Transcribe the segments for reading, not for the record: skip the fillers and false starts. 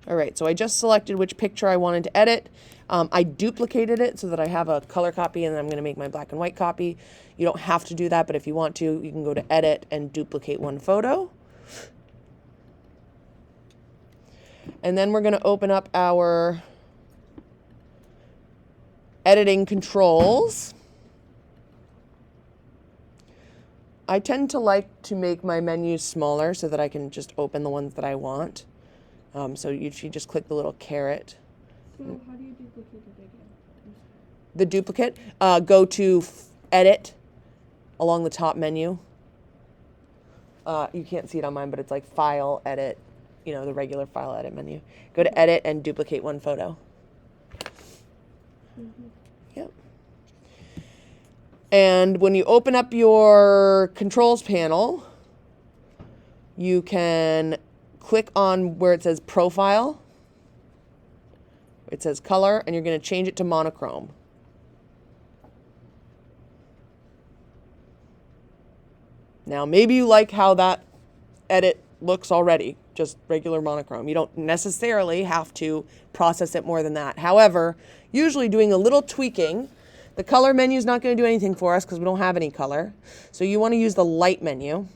All right, so I just selected which picture I wanted to edit. I duplicated it so that I have a color copy, and then I'm going to make my black and white copy. You don't have to do that, but if you want to, you can go to edit and duplicate one photo. And then we're going to open up our editing controls. I tend to like to make my menus smaller so that I can just open the ones that I want. So you just click the little caret. So how do you duplicate it again? The duplicate, go to Edit along the top menu. You can't see it on mine, but it's like File, Edit, the regular File, Edit menu. Go to Edit and duplicate one photo. Mm-hmm. Yep. And when you open up your controls panel, you can click on where it says Profile. It says Color, and you're going to change it to monochrome. Now, maybe you like how that edit looks already, just regular monochrome. You don't necessarily have to process it more than that. However, usually doing a little tweaking, the color menu is not going to do anything for us because we don't have any color. So you want to use the light menu.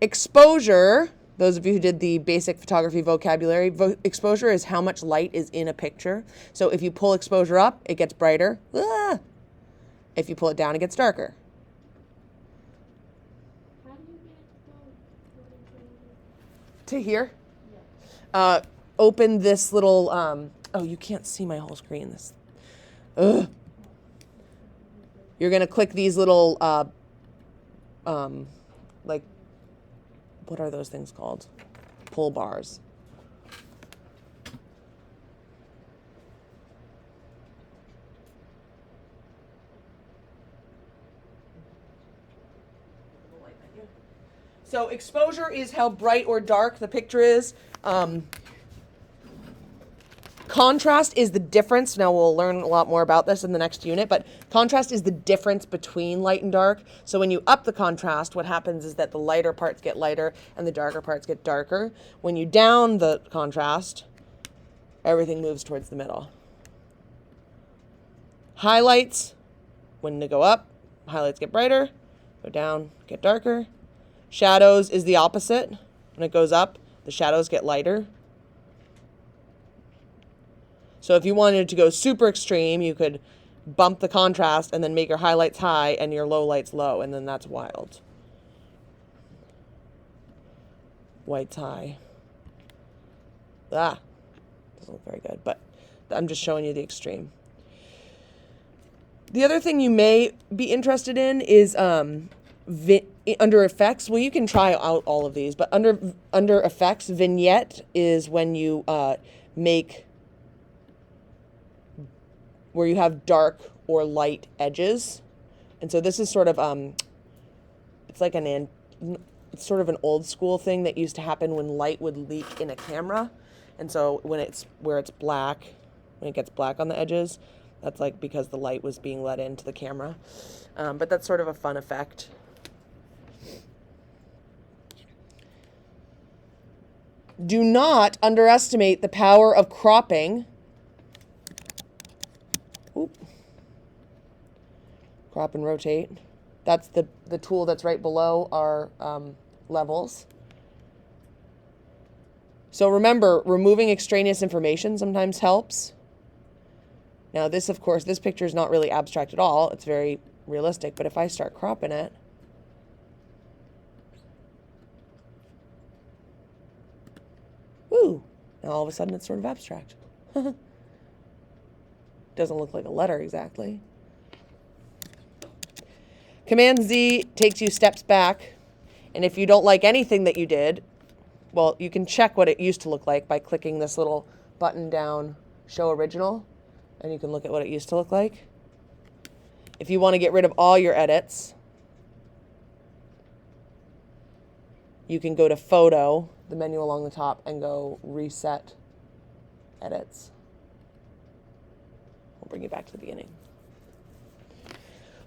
Exposure, those of you who did the basic photography vocabulary, exposure is how much light is in a picture. So if you pull exposure up, it gets brighter. Ah! If you pull it down, it gets darker. How do you get To here, yeah. open this little, oh, you can't see my whole screen. Ugh. You're going to click these little, like, what are those things called? Pull bars. So exposure is how bright or dark the picture is. Contrast is the difference. Now we'll learn a lot more about this in the next unit, but contrast is the difference between light and dark. So when you up the contrast, what happens is that the lighter parts get lighter and the darker parts get darker. When you down the contrast, everything moves towards the middle. Highlights, when they go up, highlights get brighter, go down, get darker. Shadows is the opposite. When it goes up, the shadows get lighter. So if you wanted to go super extreme, you could bump the contrast and then make your highlights high and your lowlights low, and then that's wild. White's high. Doesn't look very good, but I'm just showing you the extreme. The other thing you may be interested in is under effects. Well, you can try out all of these, but under effects, vignette is when you make where you have dark or light edges. And so this is sort of it's like it's sort of an old school thing that used to happen when light would leak in a camera. And so when it's black, when it gets black on the edges, that's like because the light was being let into the camera. But that's sort of a fun effect. Do not underestimate the power of cropping. Oop. Crop and rotate. That's the tool that's right below our levels. So remember, removing extraneous information sometimes helps. Now this, of course, this picture is not really abstract at all. It's very realistic. But if I start cropping it, woo, now all of a sudden it's sort of abstract. Doesn't look like a letter exactly. Command Z takes you steps back. And if you don't like anything that you did, well, you can check what it used to look like by clicking this little button down, Show Original, and you can look at what it used to look like. If you want to get rid of all your edits, you can go to Photo, the menu along the top, and go Reset Edits. I'll bring you back to the beginning.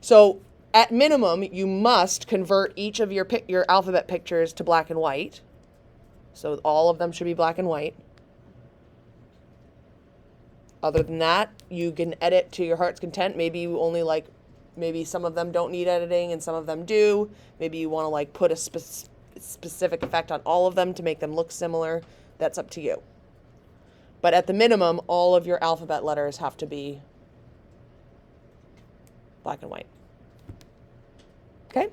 So at minimum, you must convert each of your alphabet pictures to black and white. So all of them should be black and white. Other than that, you can edit to your heart's content. Maybe you only like, maybe some of them don't need editing and some of them do. Maybe you want to like put a specific effect on all of them to make them look similar. That's up to you. But at the minimum, all of your alphabet letters have to be black and white. Okay?